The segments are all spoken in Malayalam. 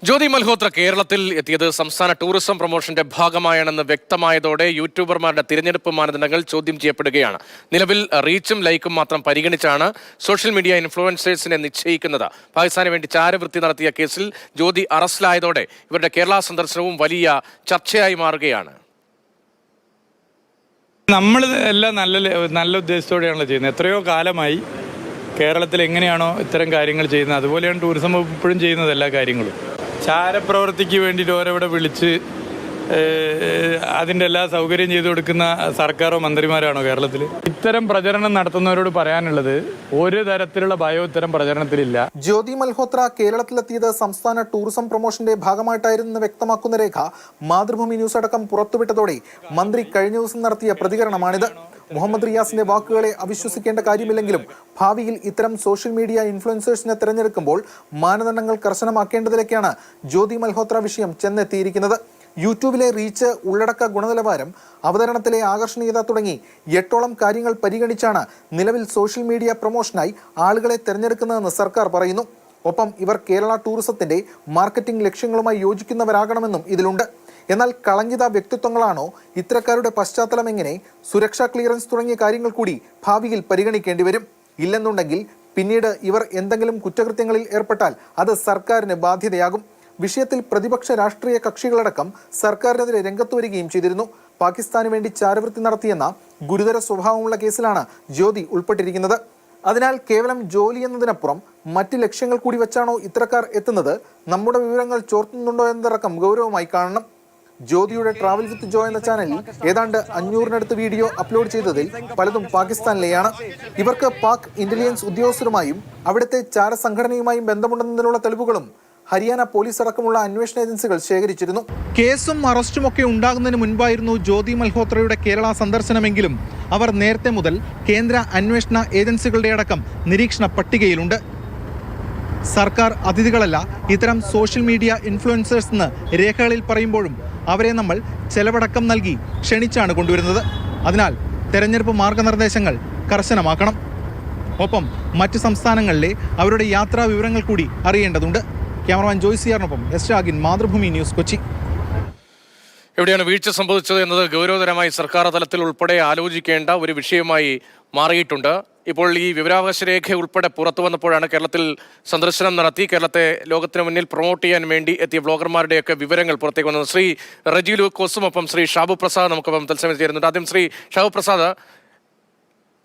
ജ്യോതി മൽഹോത്ര കേരളത്തിൽ എത്തിയത് സംസ്ഥാന ടൂറിസം പ്രൊമോഷന്റെ ഭാഗമായാണെന്ന് വ്യക്തമായതോടെ യൂട്യൂബർമാരുടെ തിരഞ്ഞെടുപ്പ് മാനദണ്ഡങ്ങൾ ചോദ്യം ചെയ്യപ്പെടുകയാണ്. നിലവിൽ റീച്ചും ലൈക്കും മാത്രം പരിഗണിച്ചാണ് സോഷ്യൽ മീഡിയ ഇൻഫ്ലുവൻസേഴ്സിനെ നിശ്ചയിക്കുന്നത്. പാകിസ്ഥാന് വേണ്ടി ചാരവൃത്തി നടത്തിയ കേസിൽ ജ്യോതി അറസ്റ്റിലായതോടെ ഇവരുടെ കേരള സന്ദർശനവും വലിയ ചർച്ചയായി മാറുകയാണ്. നമ്മൾ എല്ലാം നല്ല ഉദ്ദേശത്തോടെയാണല്ലോ ചെയ്യുന്നത്. എത്രയോ കാലമായി കേരളത്തിൽ എങ്ങനെയാണോ ഇത്തരം കാര്യങ്ങൾ ചെയ്യുന്നത് അതുപോലെയാണ് ടൂറിസം വകുപ്പ് ഇപ്പോഴും ചെയ്യുന്നത്. എല്ലാ കാര്യങ്ങളും ചാരപ്രവൃത്തിക്ക് വേണ്ടിയിട്ട് ഓരോവിടെ വിളിച്ച് അതിൻ്റെ എല്ലാ സൗകര്യം ചെയ്തു കൊടുക്കുന്ന സർക്കാരോ മന്ത്രിമാരാണോ കേരളത്തിൽ? ഇത്തരം പ്രചരണം നടത്തുന്നവരോട് പറയാനുള്ളത് ഒരു തരത്തിലുള്ള ഭയവും ഇത്തരം പ്രചരണത്തിലില്ല. ജ്യോതി മൽഹോത്ര കേരളത്തിലെത്തിയത് സംസ്ഥാന ടൂറിസം പ്രൊമോഷന്റെ ഭാഗമായിട്ടായിരുന്നെന്ന് വ്യക്തമാക്കുന്ന രേഖ മാതൃഭൂമി ന്യൂസ് അടക്കം പുറത്തുവിട്ടതോടെ മന്ത്രി കഴിഞ്ഞ ദിവസം നടത്തിയ പ്രതികരണമാണിത്. മുഹമ്മദ് റിയാസിന്റെ വാക്കുകളെ അവിശ്വസിക്കേണ്ട കാര്യമില്ലെങ്കിലും ഭാവിയിൽ ഇത്തരം സോഷ്യൽ മീഡിയ ഇൻഫ്ലുവൻസേഴ്സിനെ തിരഞ്ഞെടുക്കുമ്പോൾ മാനദണ്ഡങ്ങൾ കർശനമാക്കേണ്ടതിലേക്കാണ് ജ്യോതി മൽഹോത്ര വിഷയം ചെന്നെത്തിയിരിക്കുന്നത്. യൂട്യൂബിലെ റീച്ച്, ഉള്ളടക്ക ഗുണനിലവാരം, അവതരണത്തിലെ ആകർഷണീയത തുടങ്ങി 8ഓളം കാര്യങ്ങൾ പരിഗണിച്ചാണ് നിലവിൽ സോഷ്യൽ മീഡിയ പ്രൊമോഷനായി ആളുകളെ തിരഞ്ഞെടുക്കുന്നതെന്ന് സർക്കാർ പറയുന്നു. ഒപ്പം ഇവർ കേരള ടൂറിസത്തിന്റെ മാർക്കറ്റിംഗ് ലക്ഷ്യങ്ങളുമായി യോജിക്കുന്നവരാകണമെന്നും ഇതിലുണ്ട്. എന്നാൽ കളങ്കിത വ്യക്തിത്വങ്ങളാണോ? ഇത്തരക്കാരുടെ പശ്ചാത്തലം എങ്ങനെ? സുരക്ഷാ ക്ലിയറൻസ് തുടങ്ങിയ കാര്യങ്ങൾ കൂടി ഭാവിയിൽ പരിഗണിക്കേണ്ടി വരും. ഇല്ലെന്നുണ്ടെങ്കിൽ പിന്നീട് ഇവർ എന്തെങ്കിലും കുറ്റകൃത്യങ്ങളിൽ ഏർപ്പെട്ടാൽ അത് സർക്കാരിന് ബാധ്യതയാകും. വിഷയത്തിൽ പ്രതിപക്ഷ രാഷ്ട്രീയ കക്ഷികളടക്കം സർക്കാരിനെതിരെ രംഗത്ത് വരികയും ചെയ്തിരുന്നു. പാകിസ്ഥാന് വേണ്ടി ചാരവൃത്തി നടത്തിയെന്ന ഗുരുതര സ്വഭാവമുള്ള കേസിലാണ് ജ്യോതി ഉൾപ്പെട്ടിരിക്കുന്നത്. അതിനാൽ കേവലം ജോലി എന്നതിനപ്പുറം മറ്റ് ലക്ഷ്യങ്ങൾ കൂടി വെച്ചാണോ ഇത്തരക്കാർ എത്തുന്നത്? നമ്മുടെ വിവരങ്ങൾ ചോർത്തുന്നുണ്ടോ എന്നതടക്കം ഗൗരവമായി കാണണം. ജ്യോതിയുടെ ട്രാവൽ വിത്ത് ജോ എന്ന ചാനലിൽ ഏതാണ്ട് 500-നടുത്ത് വീഡിയോ അപ്ലോഡ് ചെയ്തതിൽ പലതും പാകിസ്ഥാനിലെയാണ്. ഇവർക്ക് പാക് ഇന്റലിജൻസ് ഉദ്യോഗസ്ഥരുമായും അവിടുത്തെ ചാരസംഘടനയുമായും ബന്ധമുണ്ടെന്നതിനുള്ള തെളിവുകളും ഹരിയാന പോലീസ് അടക്കമുള്ള അന്വേഷണ ഏജൻസികൾ ശേഖരിച്ചിരുന്നു. കേസും അറസ്റ്റുമൊക്കെ ഉണ്ടാകുന്നതിന് മുൻപായിരുന്നു ജ്യോതി മൽഹോത്രയുടെ കേരള സന്ദർശനമെങ്കിലും അവർ നേരത്തെ മുതൽ കേന്ദ്ര അന്വേഷണ ഏജൻസികളുടെ അടക്കം നിരീക്ഷണ പട്ടികയിലുണ്ട്. സർക്കാർ അതിഥികളല്ല ഇത്തരം സോഷ്യൽ മീഡിയ ഇൻഫ്ലുവൻസേഴ്സ് എന്ന് രേഖകളിൽ പറയുമ്പോഴും അവരെ നമ്മൾ ചെലവടക്കം നൽകി ക്ഷണിച്ചാണ് കൊണ്ടുവരുന്നത്. അതിനാൽ തെരഞ്ഞെടുപ്പ് മാർഗനിർദ്ദേശങ്ങൾ കർശനമാക്കണം. ഒപ്പം മറ്റ് സംസ്ഥാനങ്ങളിലെ അവരുടെ യാത്രാ വിവരങ്ങൾ കൂടി അറിയേണ്ടതുണ്ട്. ക്യാമറമാൻ ജോയ് സിയാറിനൊപ്പം എസ് ഷാഗിൻ, മാതൃഭൂമി ന്യൂസ്, കൊച്ചി. എവിടെയാണ് വീഴ്ച സംഭവിച്ചത് എന്നത് ഗൗരവതരമായി സർക്കാർ തലത്തിൽ ഉൾപ്പെടെ ആലോചിക്കേണ്ട ഒരു വിഷയമായി മാറിയിട്ടുണ്ട്. ഇപ്പോൾ ഈ വിവരാവകാശ രേഖ ഉൾപ്പെടെ പുറത്തു വന്നപ്പോഴാണ് കേരളത്തിൽ സന്ദർശനം നടത്തി കേരളത്തെ ലോകത്തിന് മുന്നിൽ പ്രൊമോട്ട് ചെയ്യാൻ വേണ്ടി എത്തിയ വ്ളോഗർമാരുടെയൊക്കെ വിവരങ്ങൾ പുറത്തേക്ക് വന്നത്. ശ്രീ റജി ലൂക്കോസും ഒപ്പം ശ്രീ ഷാബു പ്രസാദ് നമുക്കൊപ്പം തത്സമയം ചേരുന്നുണ്ട്. ആദ്യം ശ്രീ ഷാബു പ്രസാദ്,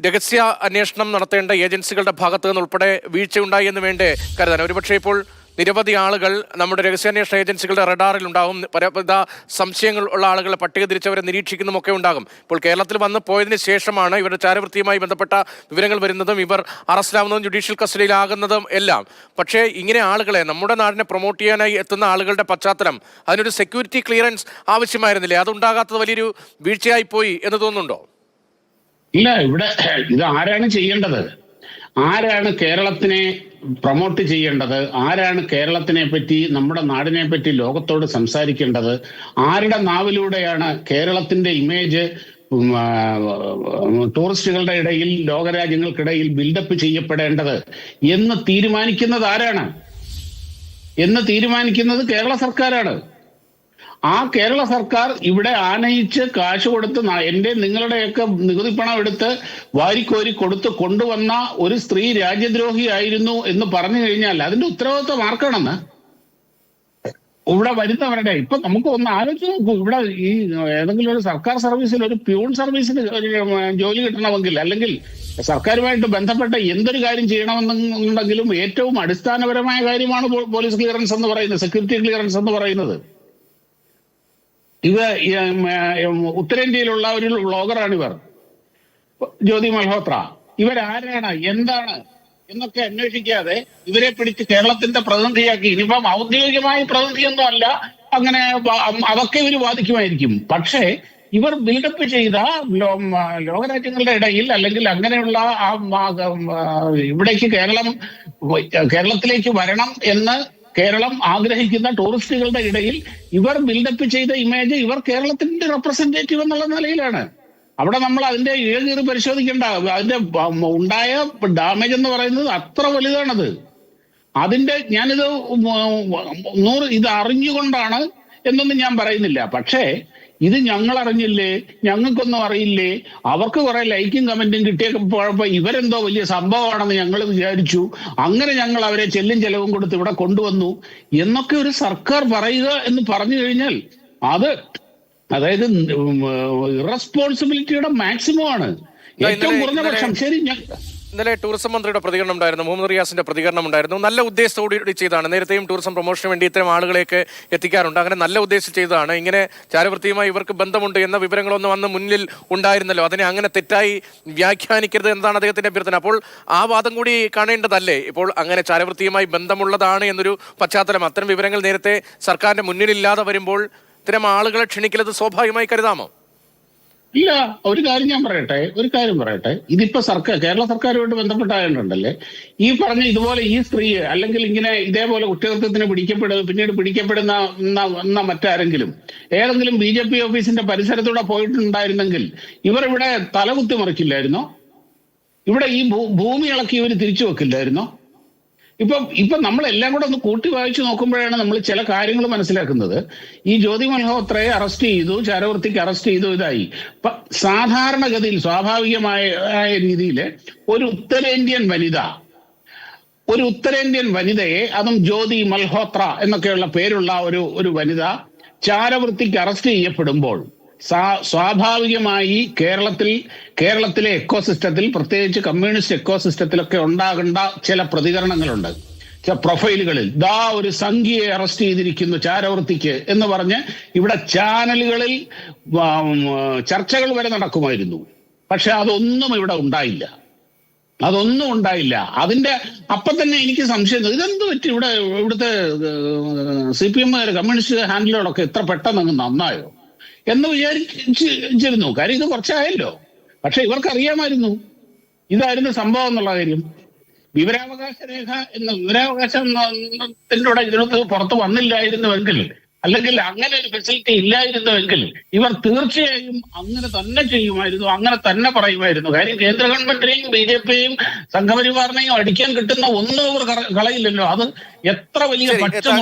രഹസ്യ അന്വേഷണം നടത്തേണ്ട ഏജൻസികളുടെ ഭാഗത്തു നിന്ന് ഉൾപ്പെടെ വീഴ്ചയുണ്ടായി എന്ന് വേണ്ടേ കരുതാൻ? ഒരുപക്ഷെ ഇപ്പോൾ നിരവധി ആളുകൾ നമ്മുടെ രഹസ്യാന്വേഷണ ഏജൻസികളുടെ റഡാറിൽ ഉണ്ടാകും. പലവിധ സംശയങ്ങൾ ഉള്ള ആളുകളെ പട്ടിക തിരിച്ചവരെ നിരീക്ഷിക്കുന്നതുമൊക്കെ ഉണ്ടാകും. ഇപ്പോൾ കേരളത്തിൽ വന്ന് പോയതിന് ശേഷമാണ് ഇവരുടെ ചാരവൃത്തിയുമായി ബന്ധപ്പെട്ട വിവരങ്ങൾ വരുന്നതും ഇവർ അറസ്റ്റിലാവുന്നതും ജുഡീഷ്യൽ കസ്റ്റഡിയിലാകുന്നതും എല്ലാം. പക്ഷേ ഇങ്ങനെ ആളുകളെ, നമ്മുടെ നാടിനെ പ്രൊമോട്ട് ചെയ്യാനായി എത്തുന്ന ആളുകളുടെ പശ്ചാത്തലം, അതിനൊരു സെക്യൂരിറ്റി ക്ലിയറൻസ് ആവശ്യമായിരുന്നില്ലേ? അതുണ്ടാകാത്തത് വലിയൊരു വീഴ്ചയായി പോയി എന്ന് തോന്നുന്നുണ്ടോ? ഇല്ല, ഇവിടെ ഇത് ആരാണ് ചെയ്യേണ്ടത്? ആരാണ് കേരളത്തിനെ പ്രൊമോട്ട് ചെയ്യേണ്ടത്? ആരാണ് കേരളത്തിനെ പറ്റി, നമ്മുടെ നാടിനെ പറ്റി ലോകത്തോട് സംസാരിക്കേണ്ടത്? ആരുടെ നാവിലൂടെയാണ് കേരളത്തിന്റെ ഇമേജ് ടൂറിസ്റ്റുകളുടെ ഇടയിൽ, ലോകരാജ്യങ്ങൾക്കിടയിൽ ബിൽഡപ്പ് ചെയ്യപ്പെടേണ്ടത് എന്ന് തീരുമാനിക്കുന്നത് ആരാണ്? എന്ന് തീരുമാനിക്കുന്നത് കേരള സർക്കാരാണ്. ആ കേരള സർക്കാർ ഇവിടെ ആനയിച്ച് കാശ് കൊടുത്ത് നിങ്ങളുടെയൊക്കെ നികുതി പണം എടുത്ത് വാരിക്കോരി കൊടുത്ത് കൊണ്ടുവന്ന ഒരു സ്ത്രീ രാജ്യദ്രോഹിയായിരുന്നു എന്ന് പറഞ്ഞു കഴിഞ്ഞാൽ അതിന്റെ ഉത്തരവാദിത്വം ആർക്കാണെന്ന്? ഇവിടെ വരുന്നവരുടെ, ഇപ്പൊ നമുക്ക് ഒന്ന് ആലോചിച്ച് നോക്കൂ. ഇവിടെ ഈ ഏതെങ്കിലും ഒരു സർക്കാർ സർവീസിൽ, ഒരു പ്യൂൺ സർവീസിൽ ജോലി കിട്ടണമെങ്കിൽ, അല്ലെങ്കിൽ സർക്കാരുമായിട്ട് ബന്ധപ്പെട്ട എന്തൊരു കാര്യം ചെയ്യണമെന്നുണ്ടെങ്കിലും ഏറ്റവും അടിസ്ഥാനപരമായ കാര്യമാണ് പോലീസ് ക്ലിയറൻസ് എന്ന് പറയുന്നത്, സെക്യൂരിറ്റി ക്ലിയറൻസ് എന്ന് പറയുന്നത്. ഉത്തരേന്ത്യയിലുള്ള ഒരു വ്ളോഗറാണ് ഇവർ, ജ്യോതി മൽഹോത്ര. ഇവരാരാണ്, എന്താണ് എന്നൊക്കെ അന്വേഷിക്കാതെ ഇവരെ പിടിച്ച് കേരളത്തിന്റെ പ്രതിനിധിയാക്കി, ഇനിയിപ്പം ഔദ്യോഗികമായ പ്രതിനിധിയൊന്നും അല്ല, അങ്ങനെ അതൊക്കെ ഇവർ വാദിക്കുമായിരിക്കും. പക്ഷേ ഇവർ ബിൽഡപ്പ് ചെയ്ത ലോകരാജ്യങ്ങളുടെ ഇടയിൽ, അല്ലെങ്കിൽ അങ്ങനെയുള്ള ഇവിടേക്ക് കേരളത്തിലേക്ക് വരണം എന്ന് കേരളം ആഗ്രഹിക്കുന്ന ടൂറിസ്റ്റുകളുടെ ഇടയിൽ ഇവർ ബിൽഡപ്പ് ചെയ്ത ഇമേജ്, ഇവർ കേരളത്തിന്റെ റെപ്രസെന്റേറ്റീവ് എന്നുള്ള നിലയിലാണ്. അവിടെ നമ്മൾ അതിന്റെ ഏകീറി പരിശോധിക്കേണ്ട. അതിന്റെ ഉണ്ടായ ഡാമേജ് എന്ന് പറയുന്നത് അത്ര വലുതാണത്. അതിന്റെ ഞാനിത് ഇത് അറിഞ്ഞുകൊണ്ടാണ് എന്നൊന്നും ഞാൻ പറയുന്നില്ല. പക്ഷേ ഇത് ഞങ്ങൾ അറിഞ്ഞില്ലേ, ഞങ്ങൾക്കൊന്നും അറിയില്ലേ, അവർക്ക് കുറെ ലൈക്കും കമന്റും കിട്ടിയപ്പോഴപ്പോ ഇവരെന്തോ വലിയ സംഭവമാണെന്ന് ഞങ്ങൾ വിചാരിച്ചു, അങ്ങനെ ഞങ്ങൾ അവരെ ചെല്ലും ചെലവും കൊടുത്ത് ഇവിടെ കൊണ്ടുവന്നു എന്നൊക്കെ ഒരു സർക്കാർ പറയുക എന്ന് പറഞ്ഞു കഴിഞ്ഞാൽ അതായത് ഇറസ്പോൺസിബിലിറ്റിയുടെ മാക്സിമം ആണ്. ഏറ്റവും കുറഞ്ഞ പക്ഷം ശരി. ഇന്നലെ ടൂറിസം മന്ത്രിയുടെ പ്രതികരണം ഉണ്ടായിരുന്നു, മുഹമ്മദ് റിയാസിന്റെ പ്രതികരണം ഉണ്ടായിരുന്നു. നല്ല ഉദ്ദേശത്തോടുകൂടി ചെയ്തതാണ്. നേരത്തെയും ടൂറിസം പ്രൊമോഷന് വേണ്ടി ഇത്തരം ആളുകളെയൊക്കെ എത്തിക്കാറുണ്ട്. അങ്ങനെ നല്ല ഉദ്ദേശം ചെയ്തതാണ്. ഇങ്ങനെ ചാരവൃത്തിയുമായി ഇവർക്ക് ബന്ധമുണ്ട് എന്ന വിവരങ്ങളൊന്നും അന്ന് മുന്നിൽ ഉണ്ടായിരുന്നല്ലോ. അതിനെ അങ്ങനെ തെറ്റായി വ്യാഖ്യാനിക്കരുത് എന്നതാണ് അദ്ദേഹത്തിന്റെ അഭ്യർത്ഥന. അപ്പോൾ ആ വാദം കൂടി കാണേണ്ടതല്ലേ? ഇപ്പോൾ അങ്ങനെ ചാരവൃത്തിയുമായി ബന്ധമുള്ളതാണ് എന്നൊരു പശ്ചാത്തലം, അത്തരം വിവരങ്ങൾ നേരത്തെ സർക്കാരിന്റെ മുന്നിലില്ലാതെ വരുമ്പോൾ ഇത്തരം ആളുകളെ ക്ഷണിക്കലത് സ്വാഭാവികമായി കരുതാമോ? ഇല്ല, ഒരു കാര്യം പറയട്ടെ. ഇതിപ്പോ കേരള സർക്കാരുമായിട്ട് ബന്ധപ്പെട്ടായിട്ടുണ്ടല്ലേ ഈ പറഞ്ഞ ഇതുപോലെ ഈ സ്ത്രീയെ അല്ലെങ്കിൽ ഇങ്ങനെ ഇതേപോലെ കുറ്റകൃത്യത്തിന് പിന്നീട് പിടിക്കപ്പെടുന്ന മറ്റാരെങ്കിലും ഏതെങ്കിലും BJP ഓഫീസിന്റെ പരിസരത്തൂടെ പോയിട്ടുണ്ടായിരുന്നെങ്കിൽ ഇവർ ഇവിടെ തലകുത്തി മറിക്കില്ലായിരുന്നോ? ഇവിടെ ഈ ഭൂമി ഇളക്കി ഇവർ തിരിച്ചു വെക്കില്ലായിരുന്നോ? ഇപ്പൊ നമ്മളെല്ലാം കൂടെ ഒന്ന് കൂട്ടി വായിച്ചു നോക്കുമ്പോഴാണ് നമ്മൾ ചില കാര്യങ്ങൾ മനസ്സിലാക്കുന്നത്. ഈ ജ്യോതി മൽഹോത്രയെ അറസ്റ്റ് ചെയ്തു, ചാരവൃത്തിക്ക് അറസ്റ്റ് ചെയ്തു, ഇതായി. സാധാരണഗതിയിൽ സ്വാഭാവികമായ രീതിയിൽ ഒരു ഉത്തരേന്ത്യൻ വനിതയെ, അതും ജ്യോതി മൽഹോത്ര എന്നൊക്കെയുള്ള പേരുള്ള ഒരു വനിത ചാരവൃത്തിക്ക് അറസ്റ്റ് ചെയ്യപ്പെടുമ്പോൾ സ്വാഭാവികമായി കേരളത്തിലെ എക്കോസിസ്റ്റത്തിൽ, പ്രത്യേകിച്ച് കമ്മ്യൂണിസ്റ്റ് എക്കോസിസ്റ്റത്തിലൊക്കെ ഉണ്ടാകേണ്ട ചില പ്രതികരണങ്ങളുണ്ട്, ചില പ്രൊഫൈലുകളിൽ. ഒരു സംഖ്യയെ അറസ്റ്റ് ചെയ്തിരിക്കുന്നു ചാരവൃത്തിക്ക് എന്ന് പറഞ്ഞ് ഇവിടെ ചാനലുകളിൽ ചർച്ചകൾ വരെ നടക്കുമായിരുന്നു. പക്ഷെ അതൊന്നും ഇവിടെ ഉണ്ടായില്ല. അതിന്റെ അപ്പം തന്നെ എനിക്ക് സംശയം, ഇതെന്ത് പറ്റി ഇവിടുത്തെ CPM കമ്മ്യൂണിസ്റ്റ് ഹാൻഡിലുകളൊക്കെ ഇത്ര പെട്ടെന്ന് നന്നായോ എന്ന് വിചാരിച്ചിരുന്നു. കാര്യം ഇത് കുറച്ചായല്ലോ. പക്ഷെ ഇവർക്കറിയാമായിരുന്നു ഇതായിരുന്നു സംഭവം എന്നുള്ള കാര്യം. വിവരാവകാശ രേഖ ഇതിനകത്ത് പുറത്ത് വന്നില്ലായിരുന്നുവെങ്കിൽ, അല്ലെങ്കിൽ അങ്ങനെ ഒരു ഫെസിലിറ്റി ഇല്ലായിരുന്നുവെങ്കിൽ ഇവർ തീർച്ചയായും അങ്ങനെ തന്നെ ചെയ്യുമായിരുന്നു, അങ്ങനെ തന്നെ പറയുമായിരുന്നു. കാര്യം കേന്ദ്ര ഗവൺമെന്റിനെയും BJPയെയും സംഘപരിവാറിനെയും അടിക്കാൻ കിട്ടുന്ന ഒന്നും അവർ കളയില്ലല്ലോ. അത് എത്ര വലിയ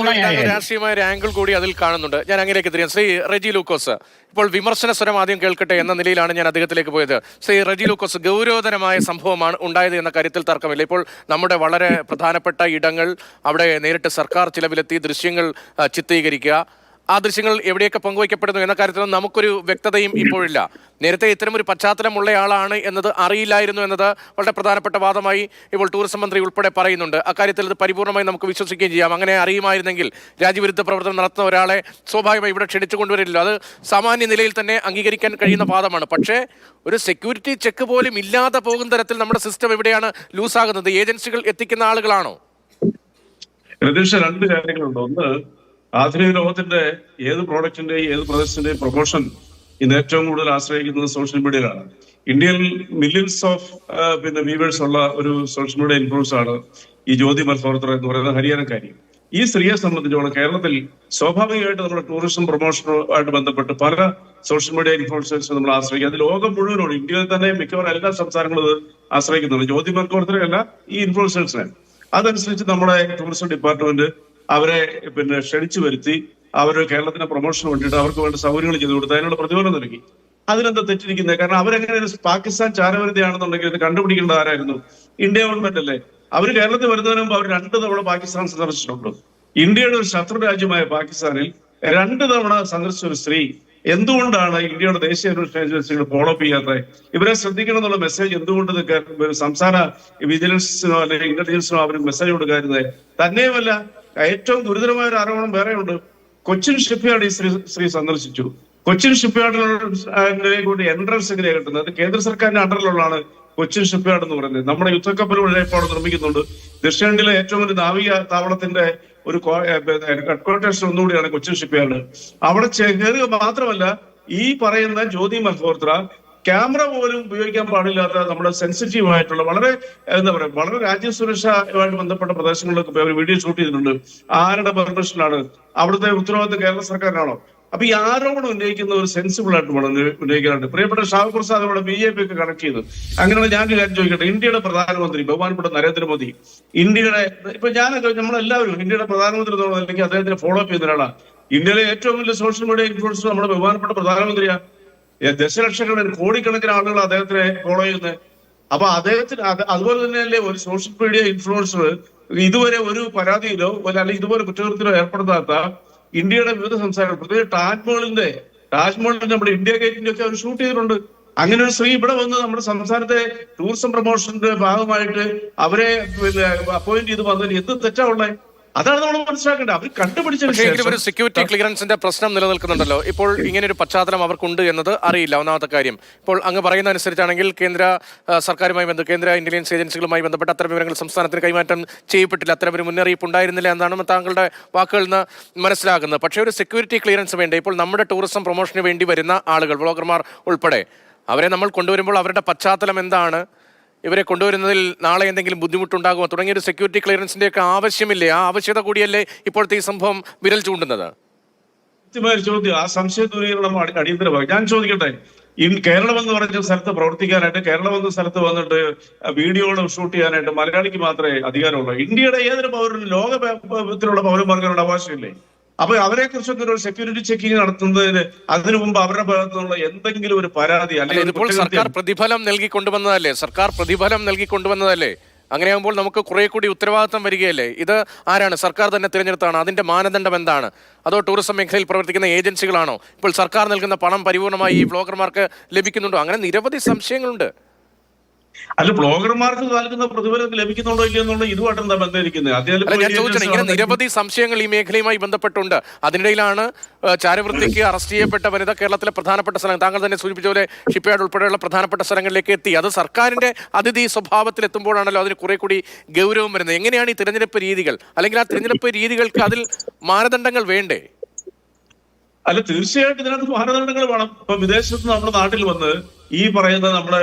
രാഷ്ട്രീയമായ ഒരു ആംഗിൾ കൂടി അതിൽ കാണുന്നുണ്ട്. ഞാൻ അങ്ങനെയൊക്കെ തിരിയാം. ശ്രീ റെജി ലൂക്കോസ്, ഇപ്പോൾ വിമർശന സ്വരം ആദ്യം കേൾക്കട്ടെ എന്ന നിലയിലാണ് ഞാൻ അദ്ദേഹത്തിലേക്ക് പോയത്. ശ്രീ റെജി ലൂക്കോസ്, ഗൗരവതരമായ സംഭവമാണ് ഉണ്ടായത് എന്ന കാര്യത്തിൽ തർക്കമില്ല. ഇപ്പോൾ നമ്മുടെ വളരെ പ്രധാനപ്പെട്ട ഇടങ്ങൾ, അവിടെ നേരിട്ട് സർക്കാർ ചിലവിലെത്തി ദൃശ്യങ്ങൾ ചിത്രീകരിക്കുക, ആ ദൃശ്യങ്ങൾ എവിടെയൊക്കെ പങ്കുവയ്ക്കപ്പെടുന്നു എന്ന കാര്യത്തിൽ നമുക്കൊരു വ്യക്തതയും ഇപ്പോഴില്ല. നേരത്തെ ഇത്തരമൊരു പശ്ചാത്തലമുള്ളയാളാണ് എന്നത് അറിയില്ലായിരുന്നു എന്നത് വളരെ പ്രധാനപ്പെട്ട വാദമായി ഇപ്പോൾ ടൂറിസം മന്ത്രി ഉൾപ്പെടെ പറയുന്നുണ്ട്. അക്കാര്യത്തിൽ ഇത് പരിപൂർണമായി നമുക്ക് വിശ്വസിക്കുകയും ചെയ്യാം. അങ്ങനെ അറിയുമായിരുന്നെങ്കിൽ രാജ്യവിരുദ്ധ പ്രവർത്തനം നടത്തുന്ന ഒരാളെ സ്വാഭാവികമായി ഇവിടെ ക്ഷണിച്ചു കൊണ്ടുവരില്ല. അത് സാമാന്യ നിലയിൽ തന്നെ അംഗീകരിക്കാൻ കഴിയുന്ന വാദമാണ്. പക്ഷേ ഒരു സെക്യൂരിറ്റി ചെക്ക് പോലും ഇല്ലാതെ പോകുന്ന തരത്തിൽ നമ്മുടെ സിസ്റ്റം എവിടെയാണ് ലൂസാകുന്നത്? ഏജൻസികൾ എത്തിക്കുന്ന ആളുകളാണോ? രണ്ട് കാര്യങ്ങളുണ്ട്. ഒന്ന്, ആധുനിക ലോകത്തിന്റെ ഏത് പ്രോഡക്റ്റിന്റെയും ഏത് പ്രൊഡക്റ്റിന്റെയും പ്രൊമോഷൻ ഇന്ന് ഏറ്റവും കൂടുതൽ ആശ്രയിക്കുന്നത് സോഷ്യൽ മീഡിയയിലാണ്. ഇന്ത്യയിൽ മില്യൺസ് ഓഫ് വ്യൂവേഴ്സ് ഉള്ള ഒരു സോഷ്യൽ മീഡിയ ഇൻഫ്ലുവൻസ് ആണ് ഈ ജ്യോതി മൽഹോത്ര എന്ന് പറയുന്ന ഹരിയാനക്കാരി. ഈ സ്ത്രീയെ സംബന്ധിച്ചോളം കേരളത്തിൽ സ്വാഭാവികമായിട്ട് നമ്മുടെ ടൂറിസം പ്രൊമോഷനുമായിട്ട് ബന്ധപ്പെട്ട് പല സോഷ്യൽ മീഡിയ ഇൻഫ്ലുവൻസേഴ്സ് നമ്മൾ ആശ്രയിക്കുക. അത് ലോകം മുഴുവനോട്, ഇന്ത്യയിൽ തന്നെ മിക്കവാറും എല്ലാ സംസ്ഥാനങ്ങളും ആശ്രയിക്കുന്നുണ്ട്. ജ്യോതി മൽഹോത്രയല്ല, ഈ ഇൻഫ്ലുവൻസേഴ്സിനെ. അതനുസരിച്ച് നമ്മുടെ ടൂറിസം ഡിപ്പാർട്ട്മെന്റ് അവരെ ക്ഷണിച്ചു വരുത്തി അവർ കേരളത്തിന്റെ പ്രൊമോഷന് വേണ്ടിയിട്ട് അവർക്ക് വേണ്ട സൗകര്യങ്ങൾ ചെയ്തു കൊടുത്ത് അതിനുള്ള പ്രതിഫലം നൽകി. അതിനെന്താ തെറ്റിരിക്കുന്നത്? കാരണം അവരെങ്ങനെ പാകിസ്ഥാൻ ചാരവരുതിയാണെന്നുണ്ടെങ്കിൽ ഇത് കണ്ടുപിടിക്കേണ്ടത് ആരായിരുന്നു? ഇന്ത്യ ഗവൺമെന്റ് അല്ലേ. അവർ കേരളത്തിൽ വരുന്നതിന് മുമ്പ് അവർ 2 തവണ പാകിസ്ഥാൻ സന്ദർശിച്ചിട്ടുണ്ട്. ഇന്ത്യയുടെ ഒരു ശത്രു രാജ്യമായ പാകിസ്ഥാനിൽ 2 തവണ സന്ദർശിച്ച ഒരു സ്ത്രീ എന്തുകൊണ്ടാണ് ഇന്ത്യയുടെ ദേശീയ അന്വേഷണ ഏജൻസികൾ ഫോളോ അപ്പ് ചെയ്യാത്തത്? ഇവരെ ശ്രദ്ധിക്കണം എന്നുള്ള മെസ്സേജ് എന്തുകൊണ്ട് സംസ്ഥാന വിജിലൻസിനോ അല്ലെങ്കിൽ ഇന്റലിജൻസിനോ അവർ മെസ്സേജ് കൊടുക്കാറുന്നത്? തന്നെയുമല്ല, ഏറ്റവും ഗുരുതരമായ ഒരു ആരോപണം വേറെയുണ്ട്. കൊച്ചിൻ ഷിപ്പ്യാർഡ് ഈ സ്ത്രീ സന്ദർശിച്ചു. കൊച്ചിൻ ഷിപ്പ്യാർഡിലേക്ക് എൻട്രൻസ് എങ്ങനെയാണ് കിട്ടുന്നത്? അത് കേന്ദ്ര സർക്കാരിന്റെ അണ്ടറിലുള്ളതാണ് കൊച്ചിൻ ഷിപ്പ്യാർഡ് എന്ന് പറയുന്നത്. നമ്മുടെ യുദ്ധക്കപ്പലുകൾ ഇപ്പോൾ നിർമ്മിക്കുന്നുണ്ട്. ദക്ഷിണേന്ത്യയിലെ ഏറ്റവും വലിയ നാവിക താവളത്തിന്റെ ഒരു ഹെഡ്ക്വാർട്ടേഴ്സ് ഒന്നുകൂടിയാണ് കൊച്ചിൻ ഷിപ്പ്യാർഡ്. അവിടെ കയറുക മാത്രമല്ല, ഈ പറയുന്ന ജ്യോതി മൽഹോത്ര ക്യാമറ പോലും ഉപയോഗിക്കാൻ പാടില്ലാത്ത നമ്മുടെ സെൻസിറ്റീവ് ആയിട്ടുള്ള വളരെ വളരെ രാജ്യസുരക്ഷയുമായിട്ട് ബന്ധപ്പെട്ട പ്രദേശങ്ങളിലൊക്കെ അവർ വീഡിയോ ഷൂട്ട് ചെയ്തിട്ടുണ്ട്. ആരുടെ പെർമിഷനാണ്? അവിടുത്തെ ഉത്തരവാദിത്വം കേരള സർക്കാരിനാണോ? അപ്പൊ ഈ ആരോപണം ഉന്നയിക്കുന്ന ഒരു സെൻസിബിൾ ആയിട്ട് വേണം ഉന്നയിക്കാറുണ്ട്. പ്രിയപ്പെട്ട ഷാഹു പ്രസാദ് ഇവിടെ BJP ഒക്കെ കണക്ട് ചെയ്തു. അങ്ങനെയുള്ള ഞാൻ കാര്യം ചോദിക്കട്ടെ, ഇന്ത്യയുടെ പ്രധാനമന്ത്രി ബഹുമാനപ്പെട്ട നരേന്ദ്രമോദി, ഇന്ത്യയുടെ ഇപ്പൊ നമ്മളെല്ലാവരും ഇന്ത്യയുടെ പ്രധാനമന്ത്രി അല്ലെങ്കിൽ അദ്ദേഹത്തിന് ഫോളോ അപ്പ് ചെയ്യുന്ന ഒരാളാണ്. ഇന്ത്യയിലെ ഏറ്റവും വലിയ സോഷ്യൽ മീഡിയ ഇൻഫ്ലുവൻസർ നമ്മുടെ ബഹുമാനപ്പെട്ട പ്രധാനമന്ത്രിയാണ്. ദശലക്ഷക്കണക്കിന് കോടിക്കണക്കിന് ആളുകൾ അദ്ദേഹത്തിനെ ഫോളോ ചെയ്യുന്നത്. അപ്പൊ അദ്ദേഹത്തിന് അതുപോലെ തന്നെയല്ലേ ഒരു സോഷ്യൽ മീഡിയ ഇൻഫ്ലുവൻസർ ഇതുവരെ ഒരു പരാതിയിലോ അല്ലെങ്കിൽ ഇതുപോലെ കുറ്റകൃത്യത്തിലോ ഏർപ്പെടുത്താത്ത ഇന്ത്യയുടെ വിവിധ സംസ്ഥാനങ്ങൾ, പ്രത്യേകിച്ച് താജ്മഹലിന്റെ നമ്മുടെ ഇന്ത്യ ഗേറ്റിന്റെ ഒക്കെ അവർ ഷൂട്ട് ചെയ്തിട്ടുണ്ട്. അങ്ങനെ ഒരു സ്ത്രീ ഇവിടെ വന്ന് നമ്മുടെ സംസ്ഥാനത്തെ ടൂറിസം പ്രൊമോഷന്റെ ഭാഗമായിട്ട് അവരെ അപ്പോയിന്റ് ചെയ്ത് വന്നതിന് എന്ത് തെറ്റാ ഉള്ളത്? അതാണ് നമ്മൾ മനസ്സിലാക്കേണ്ടത്. അവർ കണ്ടുപിടിച്ചതിന് ഒരു സെക്യൂരിറ്റി ക്ലിയറൻസിന്റെ പ്രശ്നം നിലനിൽക്കുന്നുണ്ടല്ലോ. ഇപ്പോൾ ഇങ്ങനെ ഒരു പശ്ചാത്തലം അവർക്കുണ്ട് എന്നത് അറിയില്ല. ഒന്നാമത്തെ കാര്യം, ഇപ്പോൾ അങ്ങ് പറയുന്ന അനുസരിച്ചാണെങ്കിൽ കേന്ദ്ര ഇന്റലിജൻസ് ഏജൻസികളുമായി ബന്ധപ്പെട്ട അത്തരം വിവരങ്ങൾ സംസ്ഥാനത്തിന് കൈമാറ്റം ചെയ്യപ്പെട്ടില്ല, അത്തരം ഒരു മുന്നറിയിപ്പ് ഉണ്ടായിരുന്നില്ല എന്നാണ് താങ്കളുടെ വാക്കുകളിൽ നിന്ന് മനസ്സിലാക്കുന്നത്. പക്ഷേ ഒരു സെക്യൂരിറ്റി ക്ലിയറൻസ് വേണ്ട. ഇപ്പോൾ നമ്മുടെ ടൂറിസം പ്രൊമോഷന് വേണ്ടി വരുന്ന ആളുകൾ, വ്ളോഗർമാർ ഉൾപ്പെടെ, അവരെ നമ്മൾ കൊണ്ടുവരുമ്പോൾ അവരുടെ പശ്ചാത്തലം എന്താണ്, ഇവരെ കൊണ്ടുവരുന്നതിൽ നാളെ എന്തെങ്കിലും ബുദ്ധിമുട്ടുണ്ടാകുമോ തുടങ്ങിയ ഒരു സെക്യൂരിറ്റി ക്ലിയറൻസിന്റെ ഒക്കെ ആവശ്യമില്ലേ? ആ ആവശ്യകത കൂടിയല്ലേ ഇപ്പോഴത്തെ ഈ സംഭവം വിരൽ ചൂണ്ടുന്നത്? ചോദ്യം, ആ സംശയ ദൂരീകരണം അടിയന്തരമായി. ഞാൻ ചോദിക്കട്ടെ, കേരളം എന്ന് പറഞ്ഞ സ്ഥലത്ത് പ്രവർത്തിക്കാനായിട്ട്, കേരളം എന്ന സ്ഥലത്ത് വന്നിട്ട് വീഡിയോകൾ ഷൂട്ട് ചെയ്യാനായിട്ട് മലയാളിക്ക് മാത്രമേ അധികാരമുള്ളൂ. ഇന്ത്യയുടെ ഏതൊരു പൗരനും ലോകത്തിലുള്ള പൗരന്മാർക്കുള്ള അവകാശമില്ലേ? അപ്പൊ അവരെ കുറിച്ചൊക്കെ ഒരു സെക്യൂരിറ്റി ചെക്കിങ് നടത്തുന്നതിന് അതിനു മുമ്പ് അവരുടെ ഭാഗത്തു നിന്നുള്ള എന്തെങ്കിലും ഒരു പരാതി ഇതിപ്പോൾ സർക്കാർ പ്രതിഫലം നൽകിക്കൊണ്ടുവന്നതല്ലേ? അങ്ങനെയാകുമ്പോൾ നമുക്ക് കുറെ കൂടി ഉത്തരവാദിത്തം വരികയല്ലേ? ഇത് ആരാണ്? സർക്കാർ തന്നെ തിരഞ്ഞെടുത്താണ്. അതിന്റെ മാനദണ്ഡം എന്താണ്? അതോ ടൂറിസം മേഖലയിൽ പ്രവർത്തിക്കുന്ന ഏജൻസികളാണോ? ഇപ്പോൾ സർക്കാർ നൽകുന്ന പണം പരിപൂർണമായി ഈ വ്ളോഗർമാർക്ക് ലഭിക്കുന്നുണ്ടോ? അങ്ങനെ നിരവധി സംശയങ്ങളുണ്ട്. അല്ല, ബ്ലോഗർമാർക്ക് നൽകുന്ന പ്രതിഫലം ലഭിക്കുന്നുണ്ടോ ഇല്ലയോ എന്നുള്ള ഇതുമായിട്ട് എന്താ ബന്ധമിരിക്കുന്നത്? ഞാൻ ചോദിച്ചത്, ഇങ്ങനെ നിരവധി സംശയങ്ങൾ ഈ മേഖലയുമായി ബന്ധപ്പെട്ടുണ്ട്. അതിനിടയിലാണ് ചാരവൃത്തിക്ക് അറസ്റ്റ് ചെയ്യപ്പെട്ട വനിത കേരളത്തിലെ പ്രധാനപ്പെട്ട സ്ഥലം, താങ്കൾ തന്നെ സൂചിപ്പിച്ച പോലെ ഷിപ്പ്യാർഡ് ഉൾപ്പെടെയുള്ള പ്രധാനപ്പെട്ട സ്ഥലങ്ങളിലേക്ക് എത്തി. അത് സർക്കാരിന്റെ അതിഥി സ്വഭാവത്തിൽ എത്തുമ്പോഴാണല്ലോ അതിന് കുറെ കൂടി ഗൗരവം വരുന്നത്. എങ്ങനെയാണ് ഈ തിരഞ്ഞെടുപ്പ് രീതികൾ, അല്ലെങ്കിൽ ആ തിരഞ്ഞെടുപ്പ് രീതികൾക്ക് അതിൽ മാനദണ്ഡങ്ങൾ വേണ്ടേ? അല്ല, തീർച്ചയായിട്ടും ഇതിനകത്ത് മാനദണ്ഡങ്ങൾ വേണം. ഇപ്പൊ വിദേശത്ത് നമ്മുടെ നാട്ടിൽ വന്ന് ഈ പറയുന്ന നമ്മുടെ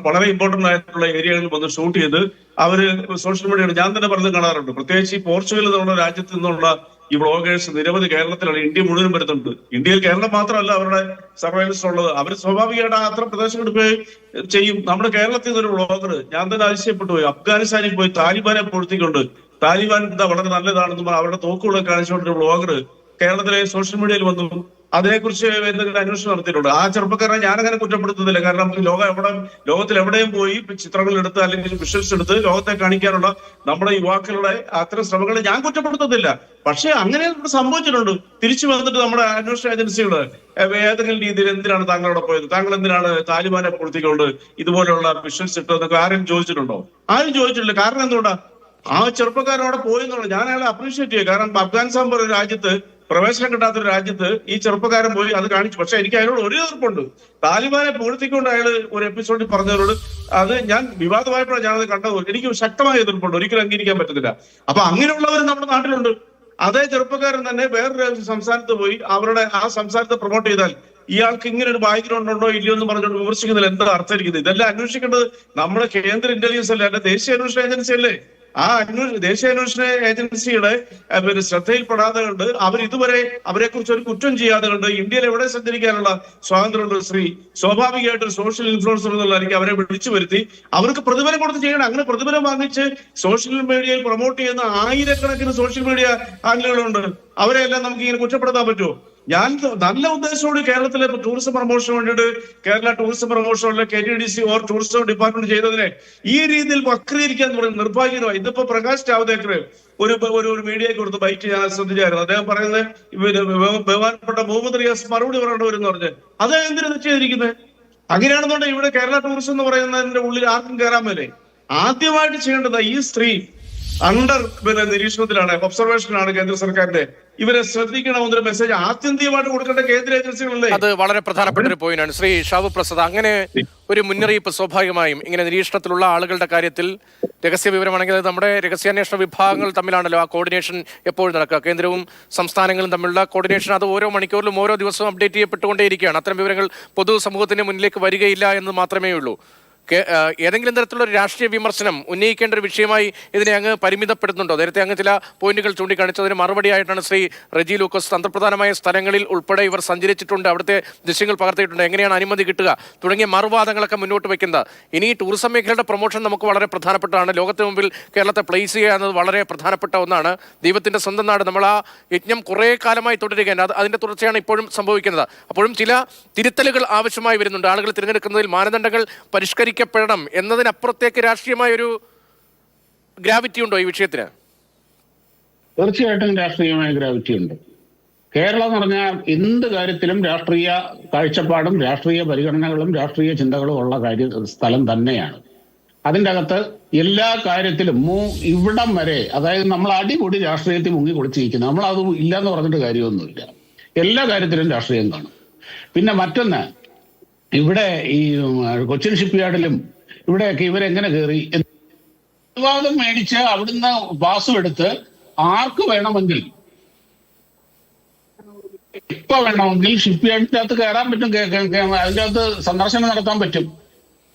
വളരെ ഇമ്പോർട്ടന്റ് ആയിട്ടുള്ള ഏരിയകളിൽ വന്ന് ഷൂട്ട് ചെയ്ത് അവര് സോഷ്യൽ മീഡിയയിൽ ഞാൻ തന്നെ പറഞ്ഞ് കാണാറുണ്ട്. പ്രത്യേകിച്ച് ഈ പോർച്ചുഗൽ എന്നുള്ള രാജ്യത്ത് നിന്നുള്ള ഈ വ്ളോഗേഴ്സ് നിരവധി കേരളത്തിലാണ്, ഇന്ത്യ മുഴുവൻ വരുന്നുണ്ട്. ഇന്ത്യയിൽ കേരളം മാത്രമല്ല അവരുടെ സർവൈലൻസ് ഉള്ളത്. അവർ സ്വാഭാവികമായിട്ട് അത്ര പ്രദേശങ്ങളിൽ പോയി ചെയ്യും. നമ്മുടെ കേരളത്തിൽ നിന്നൊരു വ്ളോഗർ, ഞാൻ തന്നെ അതിശയപ്പെട്ടു പോയി, അഫ്ഗാനിസ്ഥാനിൽ പോയി താലിബാനെ പൊഴുത്തിക്കൊണ്ട് താലിബാൻ എന്താ വളരെ നല്ലതാണെന്ന് അവരുടെ തോക്കുകളൊക്കെ കാണിച്ചുകൊണ്ടൊരു വ്ളോഗർ കേരളത്തിലെ സോഷ്യൽ മീഡിയയിൽ വന്നു. അതിനെക്കുറിച്ച് എന്തെങ്കിലും അന്വേഷണം നടത്തിയിട്ടുണ്ട്? ആ ചെറുപ്പക്കാരനെ ഞാനങ്ങനെ കുറ്റപ്പെടുത്തുന്നില്ല. കാരണം ലോകത്തിൽ എവിടെയും പോയി ചിത്രങ്ങൾ എടുത്ത് അല്ലെങ്കിൽ വിഷ്വൽസ് എടുത്ത് ലോകത്തെ കാണിക്കാനുള്ള നമ്മുടെ യുവാക്കളുടെ അത്തരം ശ്രമങ്ങളെ ഞാൻ കുറ്റപ്പെടുത്തുന്നില്ല. പക്ഷെ അങ്ങനെ സംഭവിച്ചിട്ടുണ്ട്. തിരിച്ചു വന്നിട്ട് നമ്മുടെ അന്വേഷണ ഏജൻസികൾ ഏതെങ്കിലും രീതിയിൽ എന്തിനാണ് താങ്കൾ അവിടെ പോയത്, താങ്കൾ എന്തിനാണ് താലിബാനെ പൂർത്തിക്കൊണ്ട് ഇതുപോലെയുള്ള വിഷ്വൽസ് ഇട്ടതെന്നൊക്കെ ആരും ചോദിച്ചിട്ടുണ്ടോ? ആരും ചോദിച്ചിട്ടില്ല. കാരണം എന്തുകൊണ്ടാ? ആ ചെറുപ്പക്കാരൻ അവിടെ പോയെന്നുള്ളത് ഞാൻ അയാളെ അപ്രീഷിയേറ്റ് ചെയ്യും. കാരണം അഫ്ഗാനിസ്ഥാൻ പോലെ ഒരു രാജ്യത്ത്, പ്രവേശനം കിട്ടാത്തൊരു രാജ്യത്ത് ഈ ചെറുപ്പക്കാരൻ പോയി അത് കാണിച്ചു. പക്ഷെ എനിക്ക് അയാളോട് ഒരു എതിർപ്പുണ്ട്. താലിബാനെ പൂഴ്ത്തിക്കൊണ്ട് അയാൾ ഒരു എപ്പിസോഡിൽ പറഞ്ഞവരോട്, അത് ഞാൻ വിവാദമായപ്പോഴാണ് ഞാനത് കണ്ടത്, എനിക്ക് ശക്തമായ എതിർപ്പുണ്ട്, ഒരിക്കലും അംഗീകരിക്കാൻ പറ്റത്തില്ല. അപ്പൊ അങ്ങനെയുള്ളവർ നമ്മുടെ നാട്ടിലുണ്ട്. അതേ ചെറുപ്പക്കാരൻ തന്നെ വേറൊരു സംസ്ഥാനത്ത് പോയി അവരുടെ ആ സംസ്ഥാനത്തെ പ്രൊമോട്ട് ചെയ്താൽ ഇയാൾക്ക് ഇങ്ങനെ ഒരു ബാക്ക്ഗ്രൗണ്ട് ഉണ്ടോ ഇല്ലയോ എന്ന് പറഞ്ഞുകൊണ്ട് വിമർശിക്കുന്നതിൽ എന്താ അർത്ഥമായിരിക്കുന്നത്? ഇതെല്ലാം അന്വേഷിക്കേണ്ടത് നമ്മുടെ കേന്ദ്ര ഇന്റലിജൻസ് അല്ലേ, അല്ല ദേശീയ അന്വേഷണ ഏജൻസി അല്ലേ? ആ ദേശീയ അന്വേഷണ ഏജൻസിയുടെ ശ്രദ്ധയിൽപ്പെടാതെ കൊണ്ട് അവർ ഇതുവരെ അവരെ കുറിച്ച് ഒരു കുറ്റം ചെയ്യാതെ കൊണ്ട് ഇന്ത്യയിൽ എവിടെ സഞ്ചരിക്കാനുള്ള സ്വാതന്ത്ര്യമുണ്ട് സ്ത്രീ? സ്വാഭാവികമായിട്ട് ഒരു സോഷ്യൽ ഇൻഫ്ലുവൻസർ എന്നുള്ളതായിരിക്കും അവരെ വിളിച്ചു വരുത്തി അവർക്ക് പ്രതിഫലം കൊടുത്ത് ചെയ്യണം. അങ്ങനെ പ്രതിഫലം വാങ്ങിച്ച് സോഷ്യൽ മീഡിയയിൽ പ്രൊമോട്ട് ചെയ്യുന്ന ആയിരക്കണക്കിന് സോഷ്യൽ മീഡിയ ഹാൻഡിലുകളുണ്ട്. അവരെല്ലാം നമുക്ക് ഇങ്ങനെ കുറ്റപ്പെടുത്താൻ പറ്റുമോ? ഞാൻ നല്ല ഉദ്ദേശത്തോട് കേരളത്തിലെ ടൂറിസം പ്രൊമോഷന് വേണ്ടിയിട്ട് കേരള ടൂറിസം പ്രൊമോഷനിലെ KTDC ഓർ ടൂറിസം ഡിപ്പാർട്ട്മെന്റ് ചെയ്തതിനെ ഈ രീതിയിൽ വക്രീകരിക്കാൻ പറയുന്നത് നിർഭാഗ്യമായി. ഇതിപ്പോ പ്രകാശ് ജാവ്ദേക്കർ ഒരു മീഡിയയ്ക്ക് കൊടുത്ത് ബൈറ്റ് ഞാൻ ശ്രദ്ധിച്ചായിരുന്നു. അദ്ദേഹം പറയുന്നത് ബഹുമാനപ്പെട്ട മുഹമ്മദ് റിയാസ് മറുപടി പറയേണ്ടവരെന്ന് പറഞ്ഞ് അദ്ദേഹം എന്തിനാ ചെയ്തിരിക്കുന്നത്? അങ്ങനെയാണെന്നുണ്ടെങ്കിൽ ഇവിടെ കേരള ടൂറിസം എന്ന് പറയുന്നതിന്റെ ഉള്ളിൽ ആർക്കും കയറാൻ മേലെ. ആദ്യമായിട്ട് ചെയ്യേണ്ടത് ഈ സ്ത്രീ അണ്ടർ നിരീക്ഷണത്തിലാണ്, ഒബ്സർവേഷനിലാണ് കേന്ദ്ര സർക്കാരിന്റെ. ഇവരെ ശ്രദ്ധിക്കണമെന്നൊരു മെസ്സേജ് ആത്യന്തികമായിട്ട് കൊടുക്കേണ്ട കേന്ദ്ര ഏജൻസികളല്ലേ? അത് വളരെ പ്രധാനപ്പെട്ട ഒരു പോയിന്റാണ് ശ്രീ ഷാവു പ്രസാദ്. അങ്ങനെ ഒരു മുന്നറിയിപ്പ് സ്വാഭാവികമായും ഇങ്ങനെ നിരീക്ഷണത്തിലുള്ള ആളുകളുടെ കാര്യത്തിൽ രഹസ്യ വിവരമാണെങ്കിൽ അത് നമ്മുടെ രഹസ്യാന്വേഷണ വിഭാഗങ്ങൾ തമ്മിലാണല്ലോ ആ കോർഡിനേഷൻ എപ്പോഴും നടക്കുക. കേന്ദ്രവും സംസ്ഥാനങ്ങളും തമ്മിലുള്ള കോർഡിനേഷൻ അത് ഓരോ മണിക്കൂറിലും ഓരോ ദിവസവും അപ്ഡേറ്റ് ചെയ്യപ്പെട്ടുകൊണ്ടേയിരിക്കുകയാണ്. അത്തരം വിവരങ്ങൾ പൊതുസമൂഹത്തിന് മുന്നിലേക്ക് വരികയില്ല എന്ന് മാത്രമേ ഉള്ളൂ. ഏതെങ്കിലും തരത്തിലുള്ള ഒരു രാഷ്ട്രീയ വിമർശനം ഉന്നയിക്കേണ്ട ഒരു വിഷയമായി ഇതിനെ അങ്ങ് പരിമിതപ്പെടുന്നുണ്ടോ? നേരത്തെ അങ്ങ് ചില പോയിന്റുകൾ ചൂണ്ടിക്കാണിച്ചതിന് മറുപടിയായിട്ടാണ് ശ്രീ റെജി ലൂക്കോസ് തന്ത്രപ്രധാനമായ സ്ഥലങ്ങളിൽ ഉൾപ്പെടെ ഇവർ സഞ്ചരിച്ചിട്ടുണ്ട്, അവിടുത്തെ ദൃശ്യങ്ങൾ പകർത്തിയിട്ടുണ്ട്, എങ്ങനെയാണ് അനുമതി കിട്ടുക തുടങ്ങിയ മറുവാദങ്ങളൊക്കെ മുന്നോട്ട് വയ്ക്കുന്നത്. ഇനി ടൂറിസം മേഖലയുടെ പ്രൊമോഷൻ നമുക്ക് വളരെ പ്രധാനപ്പെട്ടതാണ്. ലോകത്തിന് മുമ്പിൽ കേരളത്തെ പ്ലേസ് ചെയ്യുക എന്നത് വളരെ പ്രധാനപ്പെട്ട ഒന്നാണ്. ദൈവത്തിന്റെ സ്വന്തം നാട്, നമ്മൾ ആ യജ്ഞം കുറേ കാലമായി തുടരുകയാണ്. അതിന്റെ തുടർച്ചയാണ് ഇപ്പോഴും സംഭവിക്കുന്നത്. അപ്പോഴും ചില തിരുത്തലുകൾ ആവശ്യമായി വരുന്നുണ്ട്. ആളുകൾ തിരഞ്ഞെടുക്കുന്നതിൽ മാനദണ്ഡങ്ങൾ പരിഷ്കരിക്കപ്പെടണം എന്നതിനപ്പുറത്തേക്ക് രാഷ്ട്രീയമായൊരു ഗ്രാവിറ്റി ഉണ്ടോ ഈ വിഷയത്തിന്? തീർച്ചയായിട്ടും രാഷ്ട്രീയമായ ഗ്രാവിറ്റി ഉണ്ട്. കേരളം എന്ന് പറഞ്ഞാൽ എന്ത് കാര്യത്തിലും രാഷ്ട്രീയ കാഴ്ചപ്പാടും രാഷ്ട്രീയ പരിഗണനകളും രാഷ്ട്രീയ ചിന്തകളും ഉള്ള സ്ഥലം തന്നെയാണ്. അതിൻ്റെ അകത്ത് എല്ലാ കാര്യത്തിലും ഇവിടം വരെ, അതായത് നമ്മൾ അടിപൊളി രാഷ്ട്രീയത്തിൽ മുങ്ങി കുളിച്ചിരിക്കുന്നത്, നമ്മളത് ഇല്ലയെന്ന് പറഞ്ഞിട്ട് കാര്യമൊന്നുമില്ല. എല്ലാ കാര്യത്തിലും രാഷ്ട്രീയം കാണും. പിന്നെ മറ്റൊന്ന്, ഇവിടെ ഈ കൊച്ചിൻ ഷിപ്പ്യാർഡിലും ഇവിടെയൊക്കെ ഇവരെങ്ങനെ കയറി അനുവാദം മേടിച്ച് അവിടുന്ന് പാസും എടുത്ത് ആർക്ക് വേണമെങ്കിൽ ഇപ്പൊ വേണമെങ്കിൽ ഷിപ്പ്യാർഡിന്റെ അകത്ത് കയറാൻ പറ്റും, അതിൻ്റെ അകത്ത് സന്ദർശനം നടത്താൻ പറ്റും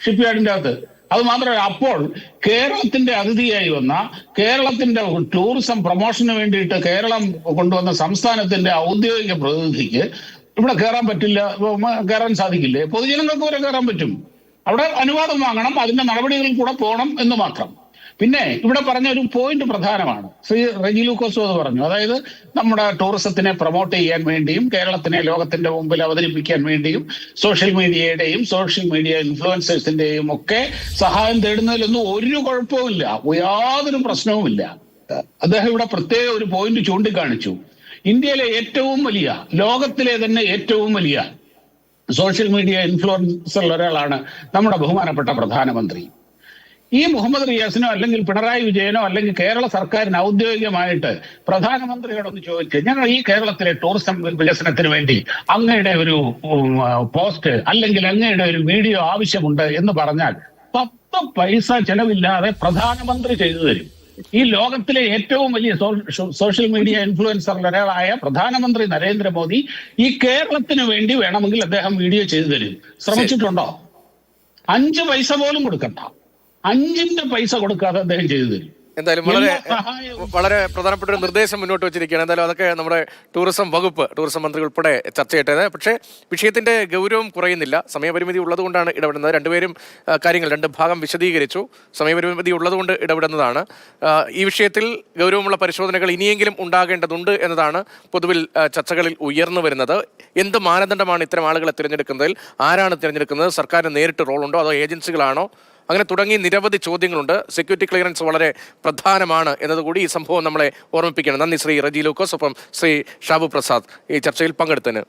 ഷിപ്പ്യാർഡിന്റെ അകത്ത്. അത് മാത്രമല്ല, അപ്പോൾ കേരളത്തിന്റെ അതിഥിയായി വന്ന, കേരളത്തിന്റെ ടൂറിസം പ്രൊമോഷന് വേണ്ടിയിട്ട് കേരളം കൊണ്ടുവന്ന സംസ്ഥാനത്തിന്റെ ഔദ്യോഗിക പ്രതിനിധിക്ക് ഇവിടെ കയറാൻ പറ്റില്ല, കയറാൻ സാധിക്കില്ലേ? പൊതുജനങ്ങൾക്ക് വരെ കയറാൻ പറ്റും. അവിടെ അനുവാദം വാങ്ങണം, അതിന്റെ നടപടികളിൽ കൂടെ പോകണം എന്ന് മാത്രം. പിന്നെ ഇവിടെ പറഞ്ഞ ഒരു പോയിന്റ് പ്രധാനമാണ്, ശ്രീ റെജി ലൂക്കോസും അത് പറഞ്ഞു. അതായത് നമ്മുടെ ടൂറിസത്തിനെ പ്രൊമോട്ട് ചെയ്യാൻ വേണ്ടിയും കേരളത്തിനെ ലോകത്തിന്റെ മുമ്പിൽ അവതരിപ്പിക്കാൻ വേണ്ടിയും സോഷ്യൽ മീഡിയയുടെയും സോഷ്യൽ മീഡിയ ഇൻഫ്ലുവൻസേഴ്സിന്റെയും ഒക്കെ സഹായം തേടുന്നതിലൊന്നും ഒരു കുഴപ്പവുമില്ല, യാതൊരു പ്രശ്നവുമില്ല. അദ്ദേഹം ഇവിടെ പ്രത്യേക ഒരു പോയിന്റ് ചൂണ്ടിക്കാണിച്ചു. ഇന്ത്യയിലെ ഏറ്റവും വലിയ, ലോകത്തിലെ തന്നെ ഏറ്റവും വലിയ സോഷ്യൽ മീഡിയ ഇൻഫ്ലുവൻസറിൽ ഒരാളാണ് നമ്മുടെ ബഹുമാനപ്പെട്ട പ്രധാനമന്ത്രി. ഈ മുഹമ്മദ് റിയാസിനോ അല്ലെങ്കിൽ പിണറായി വിജയനോ അല്ലെങ്കിൽ കേരള സർക്കാരിന് ഔദ്യോഗികമായിട്ട് പ്രധാനമന്ത്രിയോടൊന്ന് ചോദിച്ച്, ഞങ്ങൾ ഈ കേരളത്തിലെ ടൂറിസം വികസനത്തിന് വേണ്ടി അങ്ങയുടെ ഒരു പോസ്റ്റ് അല്ലെങ്കിൽ അങ്ങയുടെ ഒരു വീഡിയോ ആവശ്യമുണ്ട് എന്ന് പറഞ്ഞാൽ 10 പൈസ ചെലവില്ലാതെ പ്രധാനമന്ത്രി ചെയ്തു തരും. ഈ ലോകത്തിലെ ഏറ്റവും വലിയ സോഷ്യൽ മീഡിയ ഇൻഫ്ലുവൻസറിൽ ഒരാളായ പ്രധാനമന്ത്രി നരേന്ദ്രമോദി ഈ കേരളത്തിന് വേണ്ടി വേണമെങ്കിൽ അദ്ദേഹം വീഡിയോ ചെയ്തു തരും. ശ്രമിച്ചിട്ടുണ്ടോ? 5 പൈസ പോലും കൊടുക്കണ്ട, 5ന്റെ പൈസ കൊടുക്കാതെ അദ്ദേഹം ചെയ്തു തരും. എന്തായാലും വളരെ പ്രധാനപ്പെട്ട ഒരു നിർദ്ദേശം മുന്നോട്ട് വെച്ചിരിക്കുകയാണ്. എന്തായാലും അതൊക്കെ നമ്മുടെ ടൂറിസം വകുപ്പ്, ടൂറിസം മന്ത്രി ഉൾപ്പെടെ ചർച്ച ചെയ്തത്. പക്ഷേ വിഷയത്തിന്റെ ഗൗരവം കുറയുന്നില്ല. സമയപരിമിതി ഉള്ളതുകൊണ്ടാണ് ഇടപെടുന്നത്. രണ്ടുപേരും കാര്യങ്ങൾ 2 ഭാഗം വിശദീകരിച്ചു. സമയപരിമിതി ഉള്ളതുകൊണ്ട് ഇടപെടുന്നതാണ്. ഈ വിഷയത്തിൽ ഗൗരവമുള്ള പരിശോധനകൾ ഇനിയെങ്കിലും ഉണ്ടാകേണ്ടതുണ്ട് എന്നതാണ് പൊതുവിൽ ചർച്ചകളിൽ ഉയർന്നു വരുന്നത്. എന്ത് മാനദണ്ഡമാണ് ഇത്തരം ആളുകളെ തിരഞ്ഞെടുക്കുന്നതിൽ? ആരാണ് തിരഞ്ഞെടുക്കുന്നത്? സർക്കാരിന് നേരിട്ട് റോളുണ്ടോ അതോ ഏജൻസികളാണോ? അങ്ങനെ തുടങ്ങി നിരവധി ചോദ്യങ്ങളുണ്ട്. സെക്യൂരിറ്റി ക്ലിയറൻസ് വളരെ പ്രധാനമാണ് എന്നതുകൂടി ഈ സംഭവം നമ്മളെ ഓർമ്മിപ്പിക്കണം. നന്ദി ശ്രീ റെജി ലൂക്കോസ്, ഒപ്പം ശ്രീ ഷാബു പ്രസാദ് ഈ ചർച്ചയിൽ പങ്കെടുത്തതിന്.